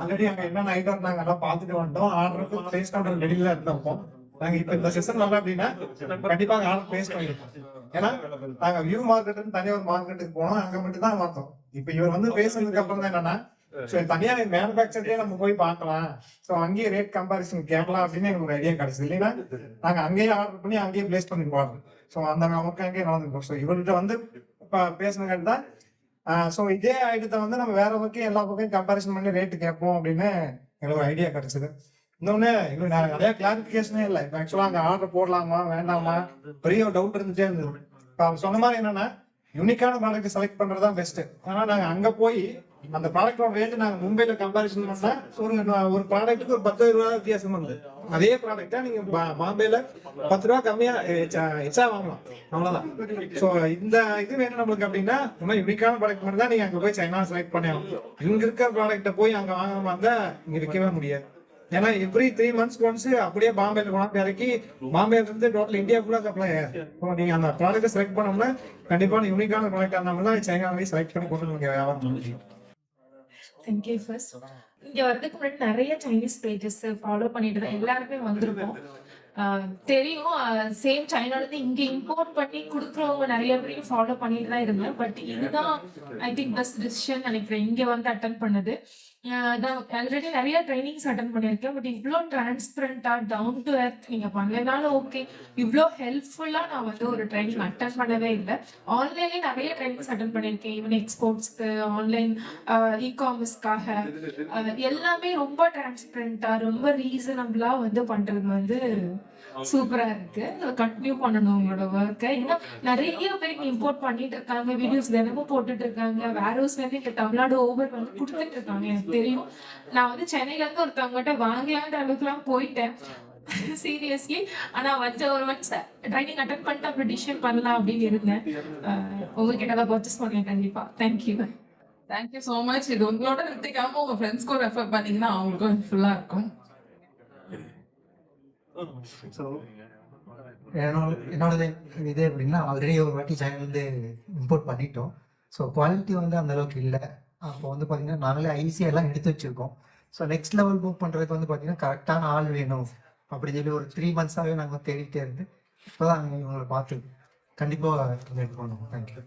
Already அங்க என்னென்ன item நாங்க எல்லாம் பார்த்துட்டு வந்துட்டோம். ஆர்டருக்கு பிளேஸ் பண்றது ரெடியில இருந்தப்போ நாங்க இப்ப இந்த செஷன் வரல அப்படின்னா கண்டிப்பா ஆர்டர் பிளேஸ் பண்ணிருக்கோம். ஏன்னா நாங்க வியூ மார்க்கெட்டுன்னு தனியா ஒரு மார்க்கெட்டுக்கு போனோம், அங்க மட்டும் தான் பார்த்தோம். இப்ப இவர் வந்து பேசுனதுக்கு அப்புறம் தான் என்னன்னா தனியா மேனுபேக்சர்லயே நம்ம போய் பார்க்கலாம், சோ அங்கேயே ரேட் கம்பாரிசன் கேட்கலாம் அப்படின்னு எனக்கு ஒரு ஐடியா கிடைச்சது. இல்லைன்னா நாங்க அங்கேயே ஆர்டர் பண்ணி அங்கேயே பிளேஸ் பண்ணி போறோம். சோ அந்த நமக்கு அங்கேயே நடந்துருக்கோம். ஸோ இவர்கிட்ட வந்து பேசுனது தான். ஸோ இதே ஐட்டத்தை வந்து நம்ம வேற பக்கம் எல்லா பக்கம் கம்பாரிசன் பண்ணி ரேட்டு கேட்போம் அப்படின்னு எனக்கு ஒரு ஐடியா கிடைச்சது. இன்னொன்னு எங்களுக்கு நிறைய கிளாரிபிகேஷனே இல்லை. இப்போ ஆக்சுவலா அங்கே ஆர்டர் போடலாமா வேண்டாமா பெரிய ஒரு டவுட் இருந்துட்டே இருந்தது. இப்போ அவங்க சொன்ன மாதிரி என்னன்னா யூனிக்கான ப்ராடக்ட் செலக்ட் பண்றதுதான் பெஸ்ட். ஆனா நாங்க அங்க போய் அந்த ப்ராடக்டோட ரேட்டு நாங்க மும்பைல கம்பாரிசன் பண்ணா ஒரு ப்ராடக்ட்டுக்கு ஒரு 10 ரூபா வித்தியாசம் வந்து அதே ப்ராடக்டா நீங்க பாம்பேல 10 ரூபா கம்மியா எச்சா வாங்கலாம், அவ்வளவுதான். ஸோ இந்த இது வேணும் நம்மளுக்கு அப்படின்னா இந்த மாதிரி யூனிக்கான ப்ராடக்ட் மட்டும் தான் நீங்க அங்க போய் சைனா செலக்ட் பண்ணி ஆகணும். இங்க இருக்கிற ப்ராடக்ட்டை போய் அங்க வாங்காம இருந்தா இங்க விற்கவே முடியாது. ஏன்னா எவ்ரி 3 months ஒன்ஸ் அப்படியே பாம்பேல கொண்டு இறக்கி பாம்பேல இருந்து டோட்டல் இந்தியா ஃபுல்லா சப்ளை ஆகும். நீங்க அந்த ப்ராடக்ட்டை செலக்ட் பண்ணோம்னா கண்டிப்பா யூனிக்கான ப்ராடக்ட் இருந்தாலும் தான் சைனாவிலேயே செலக்ட் பண்ணி கொண்டு நீங்க வியாபாரம் பண்ண முடியும். தேங்க்யூ. ஃபர்ஸ்ட் இங்க வரதுக்கு முன்னாடி நிறைய சைனீஸ் பேஜஸ் ஃபாலோ பண்ணிட்டு தான் எல்லாருமே வந்திருப்போம். தெரியும், சேம் சைனால இருந்து இங்க இம்போர்ட் பண்ணி கொடுக்குறவங்க நிறைய பேரையும் ஃபாலோ பண்ணிட்டு தான் இருந்தேன். பட் இதுதான் ஐ திங்க் பெஸ்ட் டிசிஷன் நினைக்கிறேன் இங்க வந்து அட்டன் பண்ணது. நான் ஆல்ரெடி நிறைய ட்ரைனிங்ஸ் அட்டன் பண்ணியிருக்கேன். பட் இவ்வளோ டிரான்ஸ்பரண்டா டவுன் டு எர்த் நீங்க பண்ணலனாலும் ஓகே, இவ்வளோ ஹெல்ப்ஃபுல்லா நான் வந்து ஒரு ட்ரைனிங் அட்டன் பண்ணவே இல்லை. ஆன்லைன்லேயே நிறைய ட்ரைனிங்ஸ் அட்டன் பண்ணியிருக்கேன். ஈவன் எக்ஸ்போர்ட்ஸ்க்கு, ஆன்லைன் இ-காமர்ஸ்க்காக எல்லாமே ரொம்ப டிரான்ஸ்பரண்டா ரொம்ப ரீசனபிளா வந்து பண்றது வந்து சூப்பரா இருக்கு. கண்டினியூ பண்ணணும் உங்களோட ஒர்க்கை. ஏன்னா நிறைய பேர் இம்போர்ட் பண்ணிட்டு இருக்காங்க, வீடியோஸ் தினமும் போட்டுட்டு இருக்காங்க. வேர் ஹவுஸ்ல இருந்து இங்க தமிழ்நாடு ஓவர் வந்து கொடுத்துட்டு இருக்காங்க. எனக்கு தெரியும், நான் வந்து சென்னையில இருந்து ஒருத்தவங்ககிட்ட வாங்கலான்ற அளவுக்கு எல்லாம் போயிட்டேன் சீரியஸ்லி. ஆனா ஒரு ஒன்ஸ் ட்ரைனிங் அட்டன் பண்ணிட்டு அப்புறம் டிசிஷன் பண்ணலாம் அப்படின்னு இருந்தேன். உங்ககிட்ட தான் பர்ச்சேஸ் பண்ணேன் கண்டிப்பா. தேங்க்யூ. Thank you so much. இது உங்களோட நிறுத்திக்காம உங்க ஃப்ரெண்ட்ஸ்க்கும் ரெஃபர் பண்ணீங்கன்னா அவங்களுக்கும் ஹெல்ப்ஃபுல்லா இருக்கும். என்னோடது இது எப்படின்னா ஆல்ரெடி ஒரு வாட்டி சைனாலேருந்து இம்போர்ட் பண்ணிட்டோம். ஸோ குவாலிட்டி வந்து அந்த அளவுக்கு இல்லை. அப்போ வந்து பார்த்தீங்கன்னா நாங்களே ஐசி எல்லாம் எடுத்து வச்சுருக்கோம். ஸோ நெக்ஸ்ட் லெவல் புக் பண்ணுறதுக்கு வந்து பார்த்தீங்கன்னா கரெக்டான ஆள் வேணும் அப்படின்னு சொல்லி ஒரு 3 months நாங்கள் தேடிட்டே இருந்து இப்போ தான் இவங்களை பார்த்து கண்டிப்பாக இது பண்ணுவோம். தேங்க்யூ.